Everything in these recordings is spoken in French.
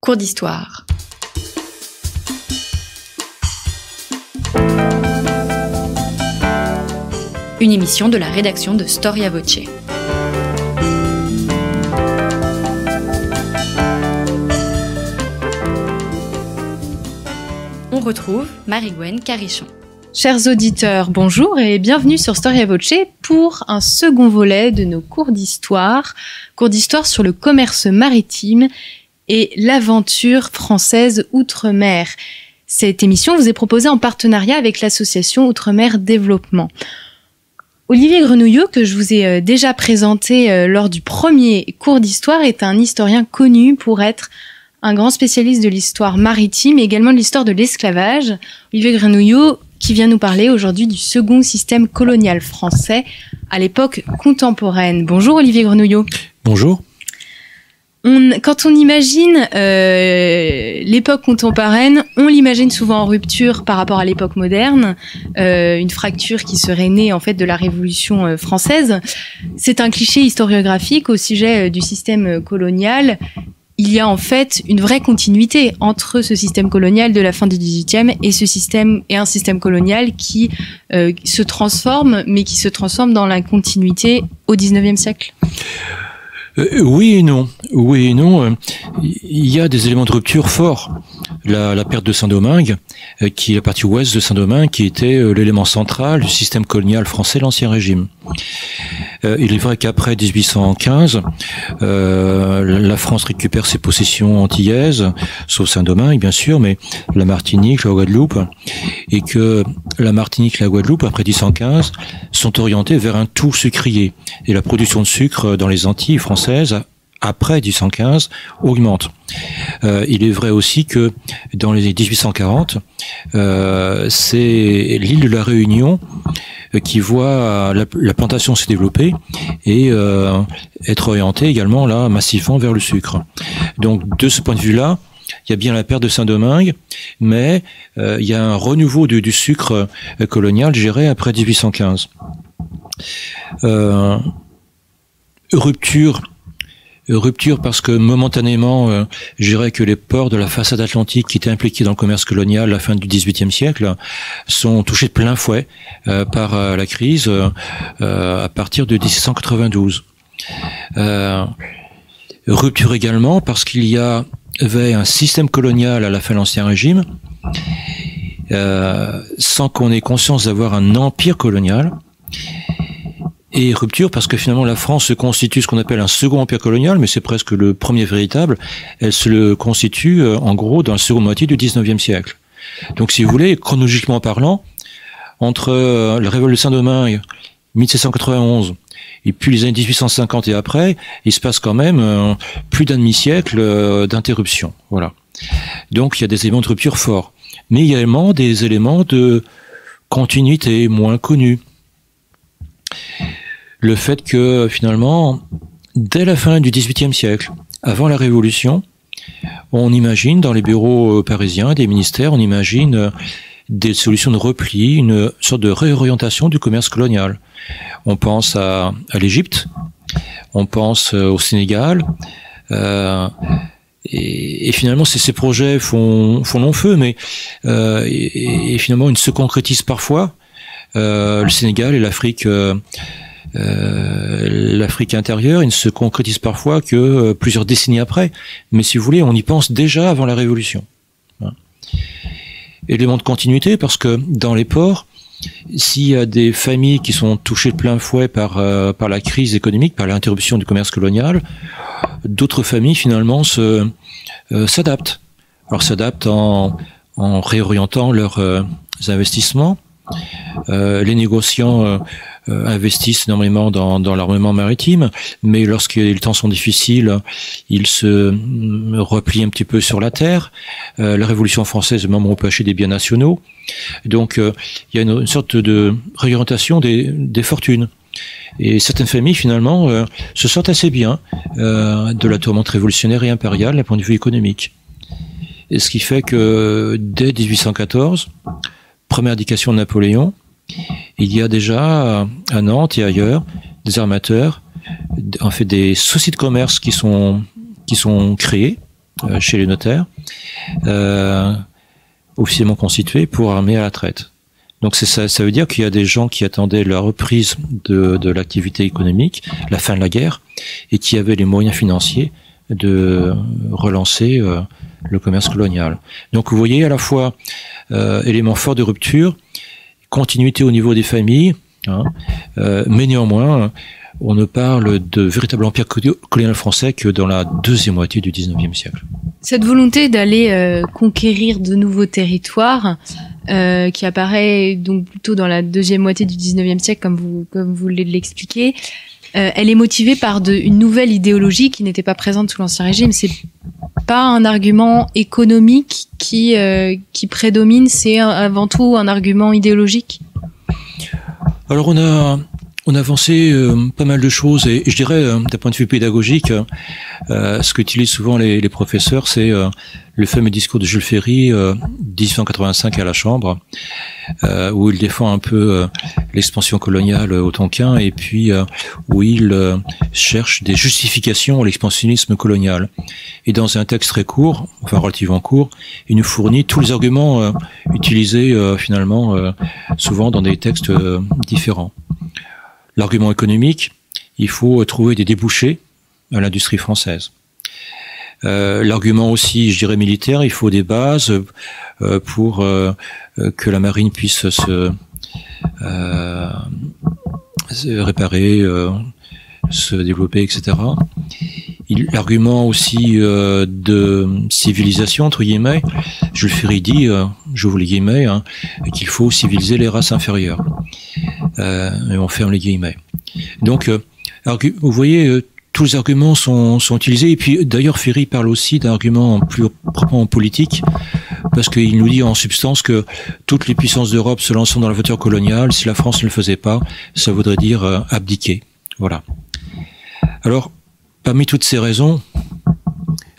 Cours d'histoire. Une émission de la rédaction de Storia Voce. On retrouve Marie-Gwen Carichon. Chers auditeurs, bonjour et bienvenue sur Storia Voce pour un second volet de nos cours d'histoire sur le commerce maritime et l'aventure française outre-mer. Cette émission vous est proposée en partenariat avec l'association Outre-mer Développement. Olivier Grenouillot, que je vous ai déjà présenté lors du premier cours d'histoire, est un historien connu pour être un grand spécialiste de l'histoire maritime et également de l'histoire de l'esclavage. Olivier Grenouillot, qui vient nous parler aujourd'hui du second système colonial français à l'époque contemporaine. Bonjour Olivier Grenouillot. Bonjour. Quand on imagine l'époque contemporaine, on l'imagine souvent en rupture par rapport à l'époque moderne, une fracture qui serait née en fait de la Révolution française. C'est un cliché historiographique au sujet du système colonial. Il y a en fait une vraie continuité entre ce système colonial de la fin du XVIIIe et un système colonial qui se transforme, mais qui se transforme dans la continuité au XIXe siècle. Oui et non. Il y a des éléments de rupture forts. La perte de Saint-Domingue, qui est la partie ouest de Saint-Domingue, qui était l'élément central du système colonial français, l'Ancien Régime. Il est vrai qu'après 1815, la France récupère ses possessions antillaises, sauf Saint-Domingue bien sûr, mais la Martinique, la Guadeloupe, et que la Martinique et la Guadeloupe, après 1815, sont orientées vers un tout sucrier. Et la production de sucre dans les Antilles françaises, après 1815, augmente. Il est vrai aussi que dans les 1840, c'est l'île de la Réunion qui voit la plantation se développer et être orientée également là massivement vers le sucre. Donc de ce point de vue-là, il y a bien la perte de Saint-Domingue, mais il y a un renouveau du sucre colonial géré après 1815. Rupture parce que momentanément, je dirais que les ports de la façade atlantique qui étaient impliqués dans le commerce colonial à la fin du XVIIIe siècle sont touchés de plein fouet par la crise à partir de 1792. Rupture également parce qu'il y avait un système colonial à la fin de l'Ancien Régime sans qu'on ait conscience d'avoir un empire colonial. Et rupture parce que finalement la France se constitue ce qu'on appelle un second empire colonial, mais c'est presque le premier véritable. Elle se le constitue en gros dans la seconde moitié du XIXe siècle. Donc si vous voulez, chronologiquement parlant, entre la révolte de Saint-Domingue, 1791, et puis les années 1850 et après, il se passe quand même plus d'un demi-siècle d'interruption. Voilà. Donc il y a des éléments de rupture forts. Mais il y a également des éléments de continuité moins connus. Le fait que, finalement, dès la fin du XVIIIe siècle, avant la Révolution, on imagine dans les bureaux parisiens, des ministères, on imagine des solutions de repli, une sorte de réorientation du commerce colonial. On pense à l'Égypte, on pense au Sénégal, et finalement ces projets font long feu, mais et finalement ils se concrétisent parfois. Le Sénégal et l'Afrique intérieure, ils ne se concrétisent parfois que plusieurs décennies après. Mais si vous voulez, on y pense déjà avant la Révolution. Élément de continuité, parce que dans les ports, s'il y a des familles qui sont touchées de plein fouet par la crise économique, par l'interruption du commerce colonial, d'autres familles finalement s'adaptent. Alors s'adaptent en réorientant leurs investissements. Les négociants investissent énormément dans l'armement maritime, mais lorsque les temps sont difficiles, ils se replient un petit peu sur la terre. La Révolution française, même on peut acheter des biens nationaux. Donc il y a une sorte de réorientation des fortunes. Et certaines familles, finalement, se sortent assez bien de la tourmente révolutionnaire et impériale d'un point de vue économique. Et ce qui fait que dès 1814, première indication de Napoléon, il y a déjà à Nantes et ailleurs des armateurs, en fait des sociétés de commerce qui sont créées chez les notaires, officiellement constitués pour armer à la traite. Donc ça veut dire qu'il y a des gens qui attendaient la reprise de l'activité économique, la fin de la guerre, et qui avaient les moyens financiers de relancer le commerce colonial. Donc vous voyez à la fois élément fort de rupture, continuité au niveau des familles, mais néanmoins on ne parle de véritable empire colonial français que dans la deuxième moitié du XIXe siècle. Cette volonté d'aller conquérir de nouveaux territoires, qui apparaît donc plutôt dans la deuxième moitié du XIXe siècle, comme vous voulez l'expliquer, elle est motivée par une nouvelle idéologie qui n'était pas présente sous l'Ancien Régime. C'est pas un argument économique qui prédomine, c'est avant tout un argument idéologique. Alors on a avancé pas mal de choses et je dirais d'un point de vue pédagogique, ce qu'utilisent souvent les professeurs, c'est le fameux discours de Jules Ferry 1885 à la Chambre, où il défend un peu l'expansion coloniale au Tonkin et puis où il cherche des justifications à l'expansionnisme colonial. Et dans un texte très court, enfin relativement court, il nous fournit tous les arguments utilisés finalement souvent dans des textes différents. L'argument économique, il faut trouver des débouchés à l'industrie française. L'argument aussi, je dirais, militaire, il faut des bases pour que la marine puisse se réparer, se développer, etc. L'argument aussi de civilisation, entre guillemets, Jules Ferry dit, j'ouvre les guillemets, qu'il faut civiliser les races inférieures. Et on ferme les guillemets. Donc, vous voyez, tous les arguments sont utilisés. Et puis, d'ailleurs, Ferry parle aussi d'arguments plus proprement politiques, parce qu'il nous dit en substance que toutes les puissances d'Europe se lançant dans l'aventure coloniale, si la France ne le faisait pas, ça voudrait dire abdiquer. Voilà. Alors, parmi toutes ces raisons,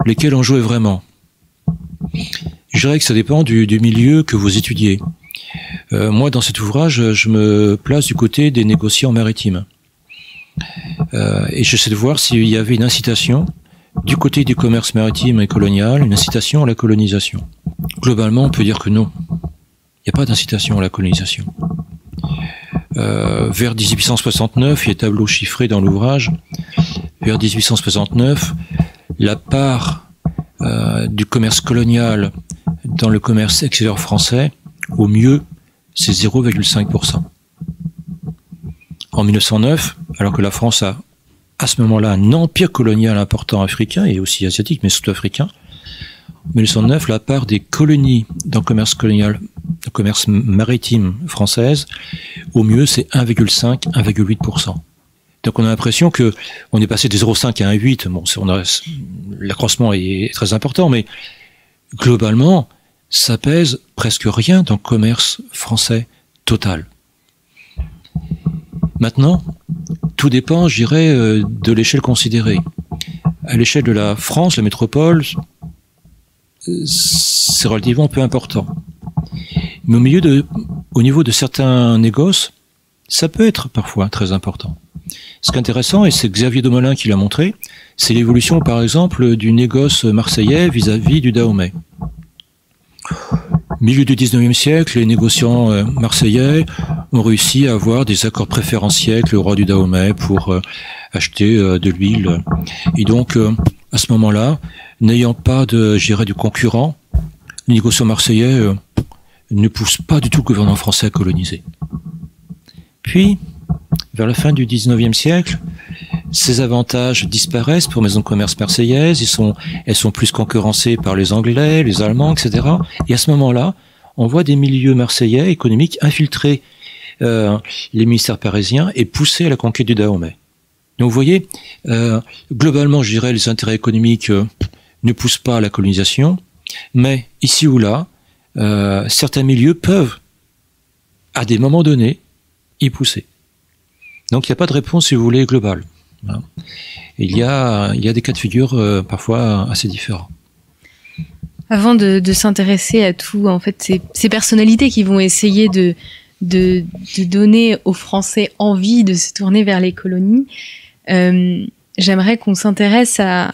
lesquelles en jouaient vraiment? Je dirais que ça dépend du milieu que vous étudiez. Moi, dans cet ouvrage, je me place du côté des négociants maritimes. Et j'essaie de voir s'il y avait une incitation du côté du commerce maritime et colonial, une incitation à la colonisation. Globalement, on peut dire que non. Il n'y a pas d'incitation à la colonisation. Vers 1869, il y a un tableau chiffré dans l'ouvrage, vers 1869, la part du commerce colonial dans le commerce extérieur français, au mieux, c'est 0,5%. En 1909, alors que la France a à ce moment-là un empire colonial important africain et aussi asiatique, mais surtout africain, en 1909, la part des colonies dans le commerce colonial, le commerce maritime française, au mieux, c'est 1,5, 1,8%. Donc on a l'impression que on est passé de 0,5 à 1,8. Bon, l'accroissement est très important, mais globalement, ça pèse presque rien dans le commerce français total. Maintenant, tout dépend, je dirais, de l'échelle considérée. À l'échelle de la France, la métropole, c'est relativement peu important. Mais au niveau de certains négoces, ça peut être parfois très important. Ce qui est intéressant, et c'est Xavier Domelin qui l'a montré, c'est l'évolution, par exemple, du négoce marseillais vis-à-vis du Dahomey. Milieu du 19e siècle, les négociants marseillais ont réussi à avoir des accords préférentiels avec le roi du Dahomey pour acheter de l'huile. Et donc, à ce moment-là, n'ayant pas du concurrent, les négociants marseillais ne poussent pas du tout le gouvernement français à coloniser. Puis, vers la fin du 19e siècle, ces avantages disparaissent pour maisons de commerce marseillaises, elles sont plus concurrencées par les Anglais, les Allemands, etc. Et à ce moment-là, on voit des milieux marseillais économiques infiltrer les ministères parisiens et pousser à la conquête du Dahomey. Donc vous voyez, globalement, je dirais, les intérêts économiques ne poussent pas à la colonisation, mais ici ou là, certains milieux peuvent, à des moments donnés, y pousser. Donc il n'y a pas de réponse, si vous voulez, globale. Voilà. Il y a des cas de figure parfois assez différents. Avant de s'intéresser à tout, en fait, ces personnalités qui vont essayer de donner aux Français envie de se tourner vers les colonies, j'aimerais qu'on s'intéresse à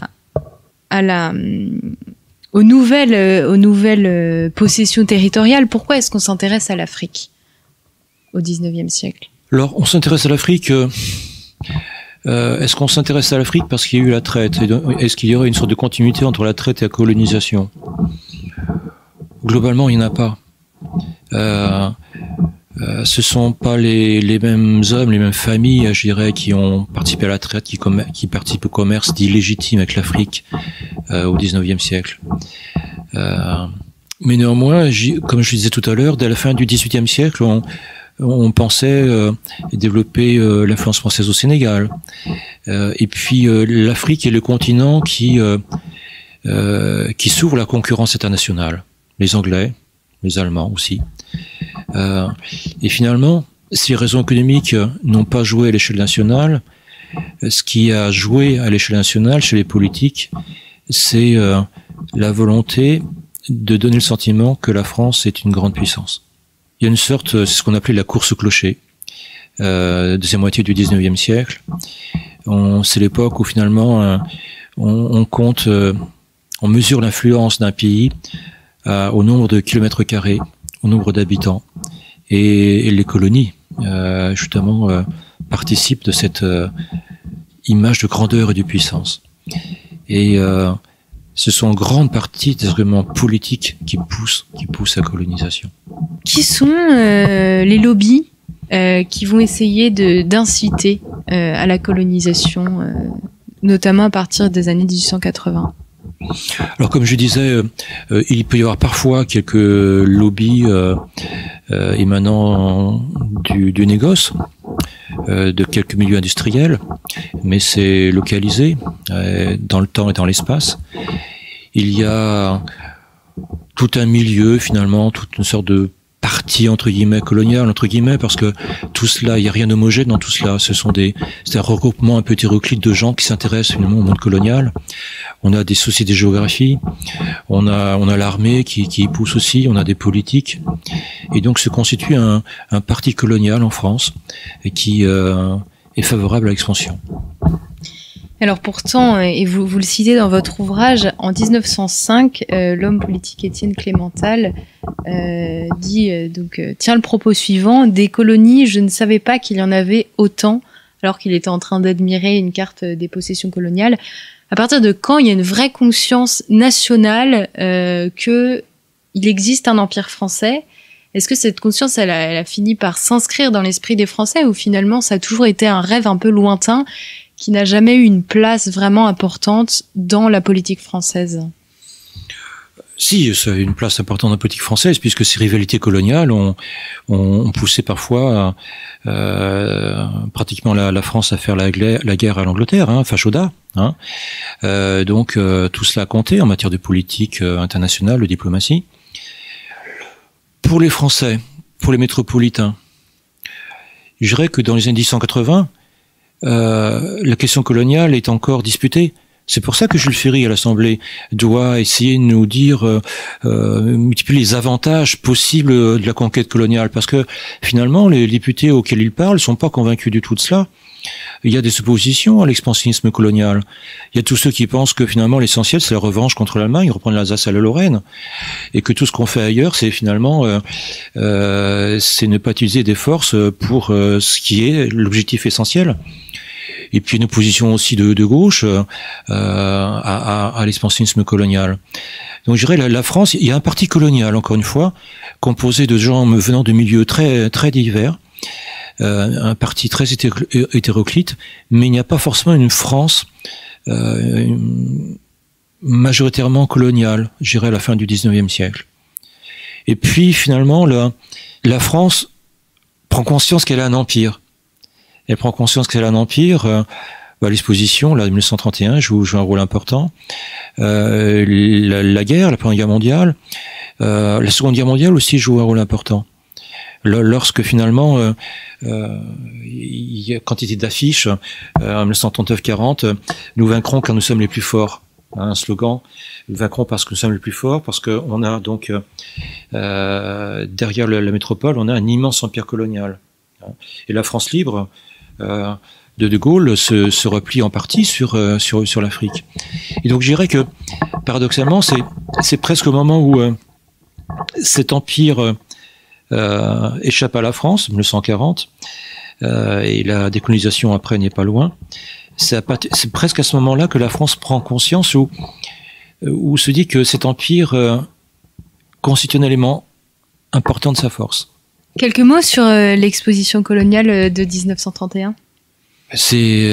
aux nouvelles possessions territoriales. Pourquoi est-ce qu'on s'intéresse à l'Afrique au XIXe siècle? Alors, on s'intéresse à l'Afrique. Est-ce qu'on s'intéresse à l'Afrique parce qu'il y a eu la traite? Est-ce qu'il y aurait une sorte de continuité entre la traite et la colonisation? Globalement, il n'y en a pas. Ce sont pas les mêmes hommes, les mêmes familles, je dirais, qui ont participé à la traite, qui participent au commerce dit légitime avec l'Afrique au XIXe siècle. Mais néanmoins, comme je disais tout à l'heure, dès la fin du XVIIIe siècle, on pensait développer l'influence française au Sénégal. Et puis l'Afrique est le continent qui s'ouvre à la concurrence internationale. Les Anglais, les Allemands aussi. Et finalement, si les raisons économiques n'ont pas joué à l'échelle nationale, ce qui a joué à l'échelle nationale chez les politiques, c'est la volonté de donner le sentiment que la France est une grande puissance. Il y a une sorte, c'est ce qu'on appelait la course au clocher, deuxième moitié du XIXe siècle. C'est l'époque où finalement on compte, on mesure l'influence d'un pays au nombre de kilomètres carrés, au nombre d'habitants. Et les colonies, justement, participent de cette image de grandeur et de puissance. Et ce sont en grande partie des arguments politiques qui poussent à la colonisation. Qui sont les lobbies qui vont essayer d'inciter à la colonisation, notamment à partir des années 1880? Alors, comme je disais, il peut y avoir parfois quelques lobbies émanant du négoce, de quelques milieux industriels, mais c'est localisé dans le temps et dans l'espace. Il y a tout un milieu, finalement, toute une sorte de partie, entre guillemets, coloniale, entre guillemets, parce que tout cela, il n'y a rien d'homogène dans tout cela. C'est un regroupement un peu hétéroclite de gens qui s'intéressent finalement au monde colonial. On a des sociétés de géographie, on a l'armée qui y pousse aussi, on a des politiques. Et donc se constitue un parti colonial en France et qui est favorable à l'expansion. Alors pourtant, et vous le citez dans votre ouvrage, en 1905, l'homme politique Étienne Clémental tient le propos suivant: des colonies, je ne savais pas qu'il y en avait autant, alors qu'il était en train d'admirer une carte des possessions coloniales. À partir de quand il y a une vraie conscience nationale que il existe un empire français? Est-ce que cette conscience, elle a fini par s'inscrire dans l'esprit des Français, ou finalement ça a toujours été un rêve un peu lointain qui n'a jamais eu une place vraiment importante dans la politique française? Si, ça a eu une place importante dans la politique française, puisque ces rivalités coloniales ont poussé parfois pratiquement la France à faire la guerre à l'Angleterre, Fachoda. Donc tout cela a compté en matière de politique internationale, de diplomatie. Pour les Français, pour les métropolitains, je dirais que dans les années 1880, la question coloniale est encore disputée. C'est pour ça que Jules Ferry à l'Assemblée doit essayer de nous dire multiplier les avantages possibles de la conquête coloniale, parce que finalement les députés auxquels il parle sont pas convaincus du tout de cela. Il y a des oppositions à l'expansionnisme colonial. Il y a tous ceux qui pensent que finalement l'essentiel c'est la revanche contre l'Allemagne, reprendre l'Alsace à la Lorraine, et que tout ce qu'on fait ailleurs c'est finalement c'est ne pas utiliser des forces pour ce qui est l'objectif essentiel. Et puis une opposition aussi de gauche à l'expansionnisme colonial. Donc je dirais la France, il y a un parti colonial, encore une fois, composé de gens venant de milieux très très divers, un parti très hétéroclite, mais il n'y a pas forcément une France majoritairement coloniale, je dirais à la fin du XIXe siècle. Et puis finalement, la France prend conscience qu'elle a un empire. Elle prend conscience qu'elle a un empire. L'exposition, là, de 1931, joue un rôle important. La guerre, la Première Guerre mondiale, la Seconde Guerre mondiale aussi joue un rôle important. Lorsque finalement, il y a quantité d'affiches, en 1939-40, nous vaincrons car nous sommes les plus forts. Un slogan, nous vaincrons parce que nous sommes les plus forts, parce qu'on a donc, derrière la métropole, on a un immense empire colonial. Et la France libre, De Gaulle se replie en partie sur l'Afrique. Et donc je dirais que paradoxalement, c'est presque au moment où cet empire échappe à la France, 1940, et la décolonisation après n'est pas loin. C'est presque à ce moment-là que la France prend conscience où se dit que cet empire constitue un élément important de sa force. Quelques mots sur l'exposition coloniale de 1931. C'est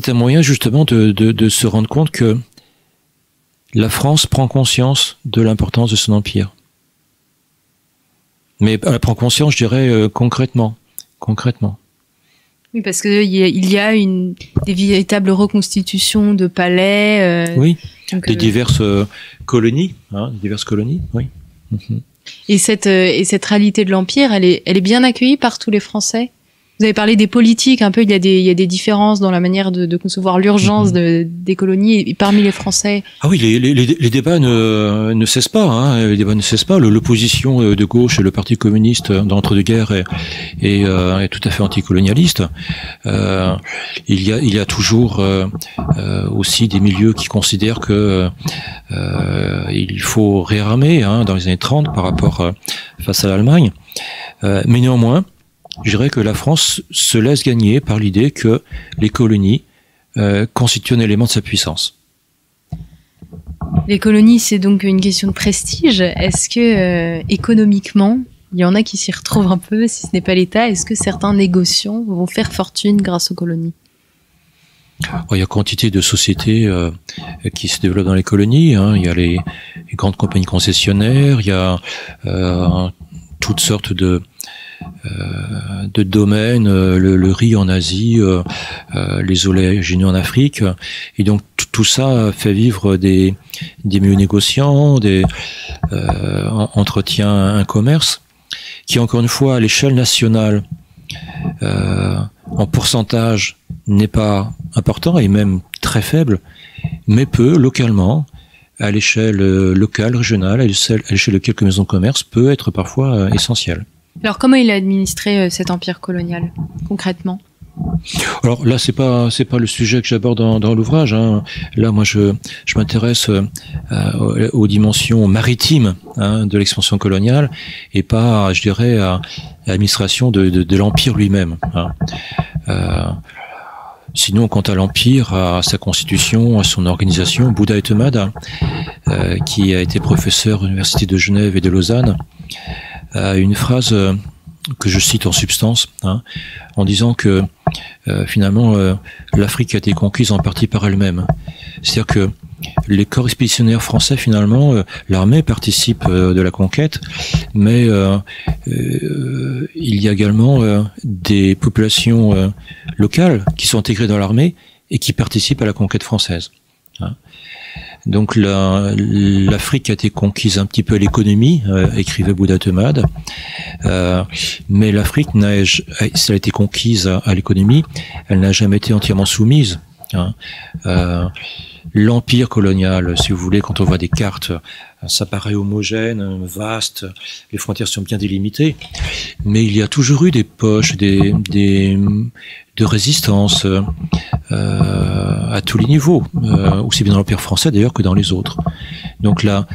un moyen justement de se rendre compte que la France prend conscience de l'importance de son empire. Mais elle prend conscience, je dirais, concrètement. Oui, parce qu'il y a des véritables reconstitutions de palais. Oui, donc, des diverses colonies, oui. Et cette réalité de l'Empire, elle est bien accueillie par tous les Français. Vous avez parlé des politiques, un peu, il y a des différences dans la manière de concevoir l'urgence des colonies et parmi les Français. Ah oui, les débats ne cessent pas, hein. Les débats ne cessent pas. L'opposition de gauche et le Parti communiste dans l'entre-deux-guerres est tout à fait anticolonialiste. Il y a toujours aussi des milieux qui considèrent que il faut réarmer, hein, dans les années 30 par rapport face à l'Allemagne. Mais néanmoins, je dirais que la France se laisse gagner par l'idée que les colonies constituent un élément de sa puissance. Les colonies, c'est donc une question de prestige. Est-ce que économiquement, il y en a qui s'y retrouvent un peu, si ce n'est pas l'État, est-ce que certains négociants vont faire fortune grâce aux colonies ? Il y a quantité de sociétés qui se développent dans les colonies, hein. Il y a les grandes compagnies concessionnaires, il y a toutes sortes de domaines, le riz en Asie, les oléagineux en Afrique, et donc tout ça fait vivre des milieux négociants, entretient un commerce qui, encore une fois, à l'échelle nationale, en pourcentage, n'est pas important et même très faible, mais peut localement, à l'échelle locale, régionale, à l'échelle de quelques maisons de commerce, peut être parfois essentiel. Alors, comment il a administré cet empire colonial, concrètement ? Alors là, c'est pas le sujet que j'aborde dans l'ouvrage, hein. Là, moi, je m'intéresse aux dimensions maritimes, hein, de l'expansion coloniale, et pas, je dirais, à l'administration de l'empire lui-même, hein. Sinon, quant à l'Empire, à sa constitution, à son organisation, Bouddha Etemad, qui a été professeur à l'Université de Genève et de Lausanne, a une phrase que je cite en substance, hein, en disant que finalement l'Afrique a été conquise en partie par elle-même. C'est-à-dire que les corps expéditionnaires français, finalement, l'armée participe de la conquête, mais il y a également des populations locales qui sont intégrées dans l'armée et qui participent à la conquête française, hein. Donc l'Afrique a été conquise un petit peu à l'économie, écrivait Bouddha Etemad, mais l'Afrique si elle a été conquise à l'économie, elle n'a jamais été entièrement soumise, hein. L'empire colonial, si vous voulez, quand on voit des cartes, ça paraît homogène, vaste, les frontières sont bien délimitées, mais il y a toujours eu des poches, de résistance à tous les niveaux, aussi bien dans l'empire français d'ailleurs que dans les autres. Donc là,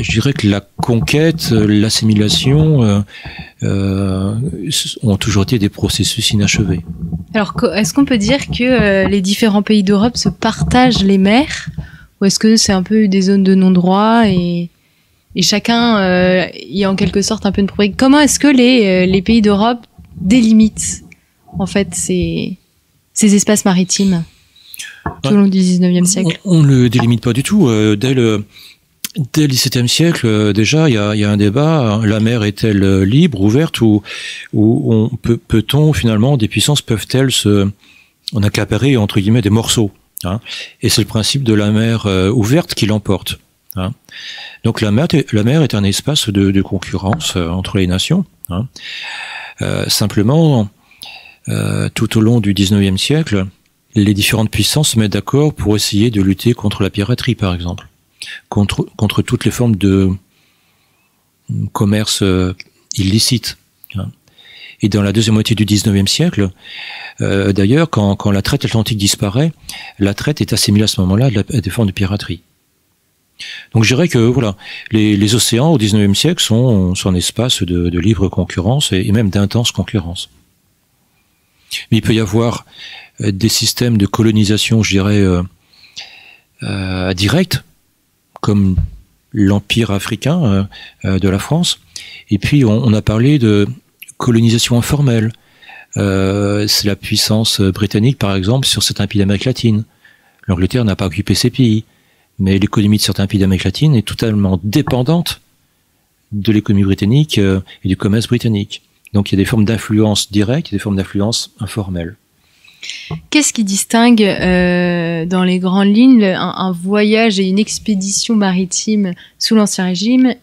je dirais que la conquête, l'assimilation ont toujours été des processus inachevés. Alors, est-ce qu'on peut dire que les différents pays d'Europe se partagent les mers, ou est-ce que c'est un peu des zones de non-droit et chacun y a en quelque sorte un peu une propriété ? Comment est-ce que les pays d'Europe délimitent en fait ces espaces maritimes tout au long du 19e siècle ? On ne le délimite pas du tout. Dès le XVIIe siècle, déjà, il y a un débat. La mer est-elle libre, ouverte, ou peut-on finalement, des puissances peuvent-elles en accaparer entre guillemets des morceaux, hein. Et c'est le principe de la mer ouverte qui l'emporte, hein. Donc la mer est un espace de concurrence entre les nations, hein. Simplement, tout au long du XIXe siècle, les différentes puissances se mettent d'accord pour essayer de lutter contre la piraterie, par exemple. Contre toutes les formes de commerce illicite, hein. Et dans la deuxième moitié du 19e siècle, d'ailleurs, quand la traite atlantique disparaît, la traite est assimilée à ce moment-là à des formes de piraterie. Donc je dirais que voilà, les océans au 19e siècle sont un espace de libre concurrence et même d'intense concurrence. Mais il peut y avoir des systèmes de colonisation, je dirais, directs, comme l'empire africain de la France. Et puis on a parlé de colonisation informelle. C'est la puissance britannique, par exemple, sur certains pays d'Amérique latine. L'Angleterre n'a pas occupé ces pays, mais l'économie de certains pays d'Amérique latine est totalement dépendante de l'économie britannique et du commerce britannique. Donc il y a des formes d'influence directe et des formes d'influence informelle. Qu'est-ce qui distingue dans les grandes lignes un voyage et une expédition maritime sous l'Ancien Régime,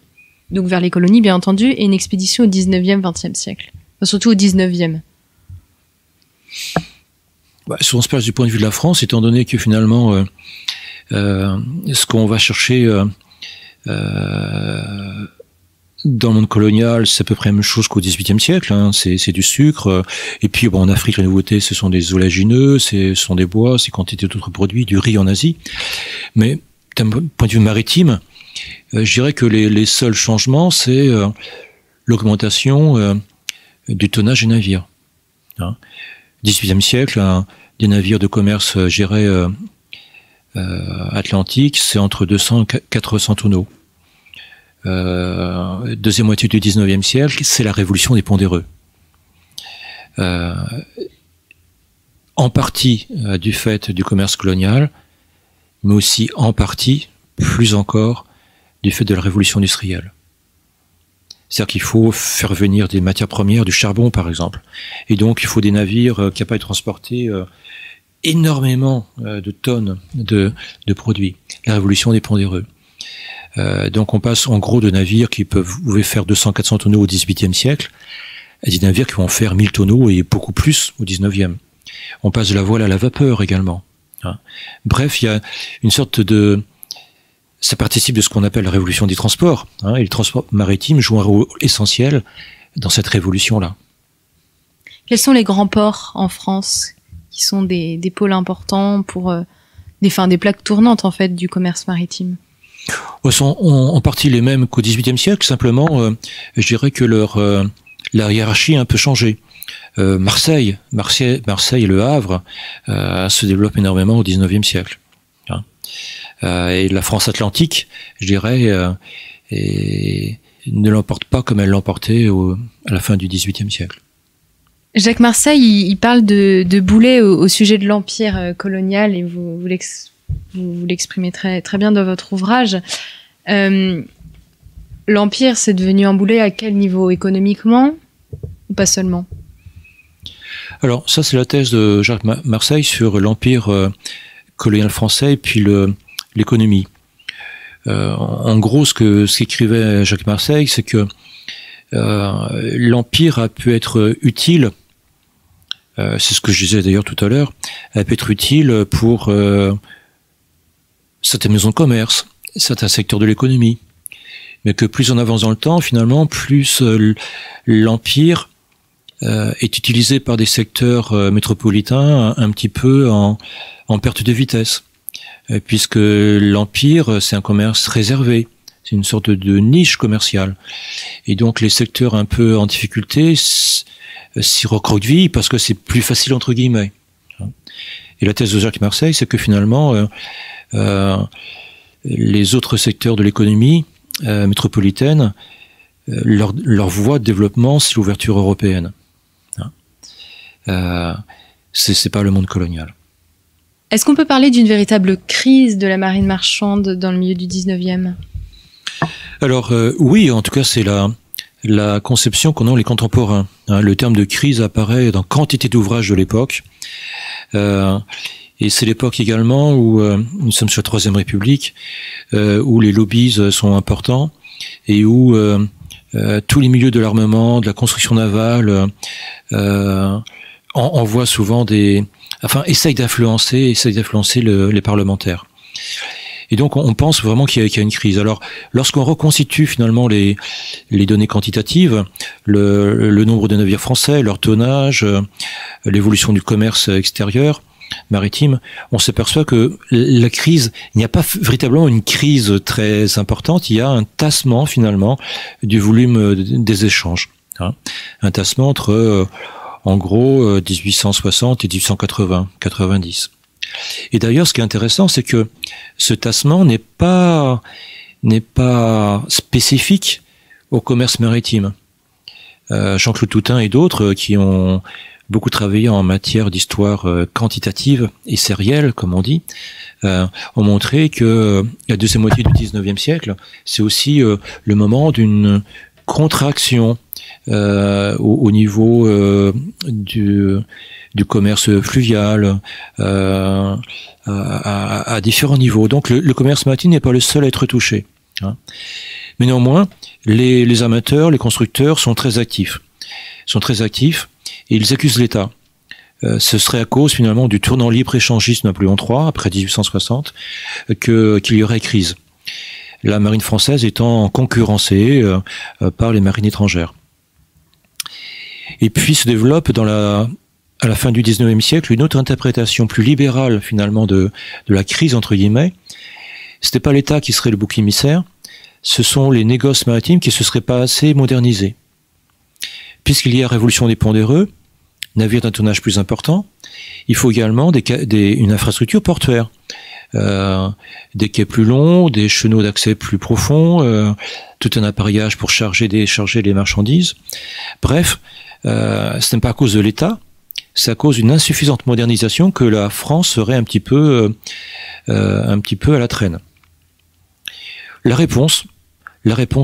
donc vers les colonies bien entendu, et une expédition au 19e, 20e siècle, enfin, surtout au 19e? Si on se place du point de vue de la France, étant donné que finalement ce qu'on va chercher dans le monde colonial, c'est à peu près la même chose qu'au XVIIIe siècle. Hein. C'est du sucre. Et puis, en Afrique, la nouveauté, ce sont des oléagineux, ce sont des bois, c'est quantité d'autres produits, du riz en Asie. Mais d'un point de vue maritime, je dirais que les seuls changements, c'est l'augmentation du tonnage des navires. Hein. XVIIIe siècle, des navires de commerce, je dirais, atlantique, c'est entre 200 et 400 tonneaux. Deuxième moitié du 19e siècle, c'est la révolution des pondéreux. En partie du fait du commerce colonial, mais aussi en partie, plus encore, du fait de la révolution industrielle. C'est-à-dire qu'il faut faire venir des matières premières, du charbon par exemple. Et donc il faut des navires capables de transporter énormément de tonnes de produits. La révolution des pondéreux. Donc on passe en gros de navires qui pouvaient faire 200-400 tonneaux au XVIIIe siècle à des navires qui vont faire 1000 tonneaux et beaucoup plus au XIXe. On passe de la voile à la vapeur également. Hein. Bref, il y a une sorte de... Ça participe de ce qu'on appelle la révolution des transports. Hein, et le transport maritime joue un rôle essentiel dans cette révolution-là. Quels sont les grands ports en France qui sont des pôles importants pour des plaques tournantes en fait du commerce maritime? Sont en partie les mêmes qu'au XVIIIe siècle. Simplement, je dirais que la hiérarchie a un peu changé. Marseille et Le Havre se développent énormément au XIXe siècle. Hein. Et la France atlantique, je dirais, ne l'emporte pas comme elle l'emportait à la fin du XVIIIe siècle. Jacques Marseille, il parle de Boulet au sujet de l'empire colonial, et vous l'exprimez très, très bien dans votre ouvrage. L'empire, c'est devenu un Boulet à quel niveau? Économiquement ou pas seulement? Alors, ça, c'est la thèse de Jacques Marseille sur l'empire colonial français et puis l'économie. En gros, ce qu'écrivait Jacques Marseille, c'est que l'empire a pu être utile, c'est ce que je disais d'ailleurs tout à l'heure, a pu être utile pour certaines maisons de commerce, certains secteurs de l'économie, mais que plus on avance dans le temps, finalement, plus l'empire est utilisé par des secteurs métropolitains un petit peu en perte de vitesse, puisque l'empire, c'est un commerce réservé, c'est une sorte de niche commerciale, et donc les secteurs un peu en difficulté s'y recroquevillent parce que c'est plus facile entre guillemets. Et la thèse de Jacques Marseille, c'est que finalement les autres secteurs de l'économie métropolitaine, leur voie de développement, c'est l'ouverture européenne. C'est pas le monde colonial. Est-ce qu'on peut parler d'une véritable crise de la marine marchande dans le milieu du 19e? Alors oui, en tout cas c'est la conception qu'en ont les contemporains. Le terme de crise apparaît dans quantité d'ouvrages de l'époque. Et c'est l'époque également où nous sommes sur la Troisième République, où les lobbies sont importants et où tous les milieux de l'armement, de la construction navale, envoient souvent essayent d'influencer les parlementaires. Et donc, on pense vraiment qu'il y a une crise. Alors, lorsqu'on reconstitue finalement les données quantitatives, le nombre de navires français, leur tonnage, l'évolution du commerce extérieur, maritime, on s'aperçoit que la crise, il n'y a pas véritablement une crise très importante, il y a un tassement finalement du volume des échanges. Hein. Un tassement entre, en gros, 1860 et 1880, 90. Et d'ailleurs, ce qui est intéressant, c'est que ce tassement n'est pas spécifique au commerce maritime. Jean-Claude Toutain et d'autres qui ont beaucoup travaillé en matière d'histoire quantitative et sérielle, comme on dit, ont montré que la deuxième moitié du 19e siècle, c'est aussi le moment d'une contraction au niveau du commerce fluvial à différents niveaux. Donc le commerce maritime n'est pas le seul à être touché. Hein. Mais néanmoins, les amateurs, les constructeurs sont très actifs. Et ils accusent l'État. Ce serait à cause finalement du tournant libre-échangiste de Napoléon III, après 1860, qu'il y aurait crise. La marine française étant concurrencée par les marines étrangères. Et puis se développe à la fin du 19e siècle une autre interprétation plus libérale finalement de la crise entre guillemets. C'était pas l'État qui serait le bouc émissaire, ce sont les négoces maritimes qui se seraient pas assez modernisés. Puisqu'il y a révolution des pondéreux, navires d'un tonnage plus important, il faut également une infrastructure portuaire. Des quais plus longs, des chenaux d'accès plus profonds, tout un appareillage pour charger et décharger les marchandises. Bref, ce n'est pas à cause de l'État, c'est à cause d'une insuffisante modernisation que la France serait un petit peu à la traîne. La réponse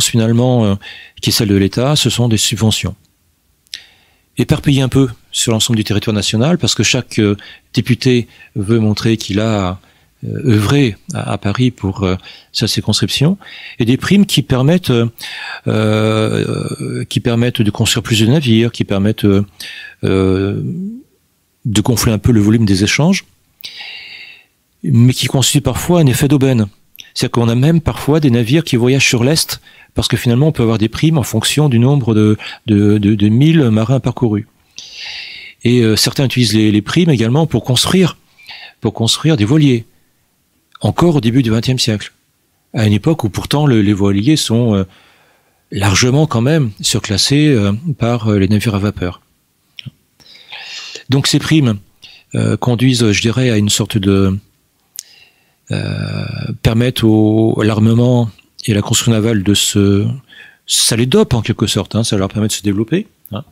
finalement, qui est celle de l'État, ce sont des subventions. Éparpillé un peu sur l'ensemble du territoire national, parce que chaque député veut montrer qu'il a œuvré à Paris pour sa circonscription, et des primes qui permettent de construire plus de navires, qui permettent de gonfler un peu le volume des échanges, mais qui constituent parfois un effet d'aubaine. C'est-à-dire qu'on a même parfois des navires qui voyagent sur l'Est, parce que finalement on peut avoir des primes en fonction du nombre de 1000 marins parcourus. Et certains utilisent les primes également pour construire des voiliers, encore au début du XXe siècle, à une époque où pourtant les voiliers sont largement quand même surclassés par les navires à vapeur. Donc ces primes conduisent, je dirais, à une sorte de permettent à l'armement et à la construction navale ça les dope en quelque sorte, hein, ça leur permet de se développer, hein.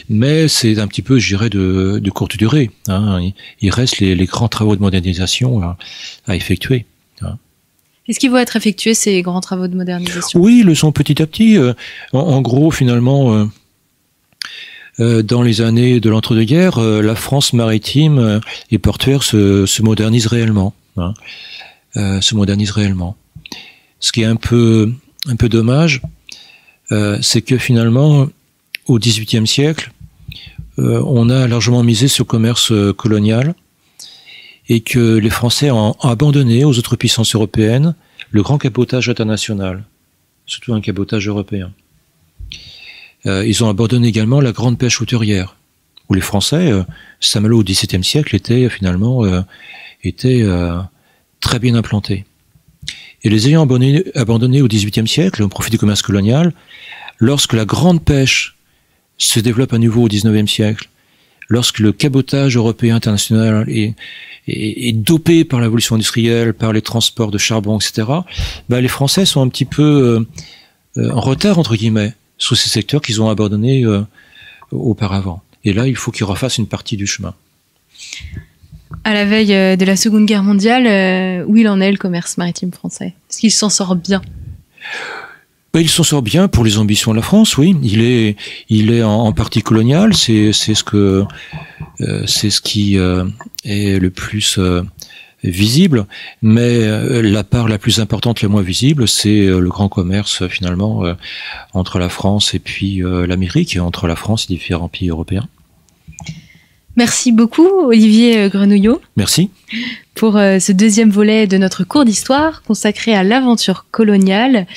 Mais c'est un petit peu, je dirais, de courte durée, hein. Il reste les grands travaux de modernisation à effectuer, hein. Est-ce qu'ils vont être effectués, ces grands travaux de modernisation? Oui, ils le sont petit à petit. En gros, finalement, dans les années de l'entre-deux-guerres, la France maritime et portuaire se modernise réellement, hein. Se modernise réellement. Ce qui est un peu dommage, c'est que finalement, au XVIIIe siècle, on a largement misé sur le commerce colonial et que les Français ont abandonné aux autres puissances européennes le grand cabotage international, surtout un cabotage européen. Ils ont abandonné également la grande pêche hauturière, où les Français, Saint-Malo au XVIIe siècle, étaient finalement très bien implantés. Et les ayant abandonnés au XVIIIe siècle, au profit du commerce colonial, lorsque la grande pêche se développe à nouveau au XIXe siècle, lorsque le cabotage européen international est dopé par l'évolution industrielle, par les transports de charbon, etc., les Français sont un petit peu en retard, entre guillemets, sur ces secteurs qu'ils ont abandonnés auparavant. Et là, il faut qu'ils refassent une partie du chemin. À la veille de la Seconde Guerre mondiale, où il en est le commerce maritime français? Est-ce qu'il s'en sort bien? Il s'en sort bien pour les ambitions de la France, oui. Il est en partie colonial, c'est ce qui est le plus visible, mais la part la plus importante, la moins visible, c'est le grand commerce finalement entre la France et puis l'Amérique, et entre la France et différents pays européens. Merci beaucoup, Olivier Grenouillot. Merci. pour ce deuxième volet de notre cours d'histoire consacré à l'aventure coloniale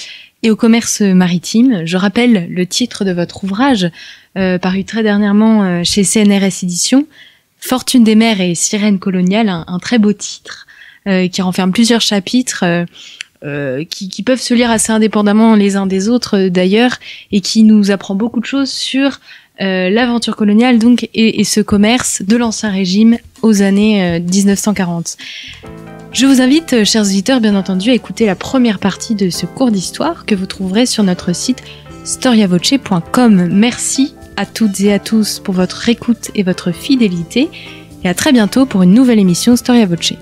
et au commerce maritime. Je rappelle le titre de votre ouvrage, paru très dernièrement chez CNRS Éditions, Fortune des mers et sirènes coloniales, un très beau titre qui renferme plusieurs chapitres qui peuvent se lire assez indépendamment les uns des autres d'ailleurs, et qui nous apprend beaucoup de choses sur l'aventure coloniale donc et ce commerce de l'Ancien Régime aux années 1940. Je vous invite, chers auditeurs, bien entendu, à écouter la première partie de ce cours d'histoire que vous trouverez sur notre site storiavoce.com. Merci à toutes et à tous pour votre écoute et votre fidélité, et à très bientôt pour une nouvelle émission Storia Voce.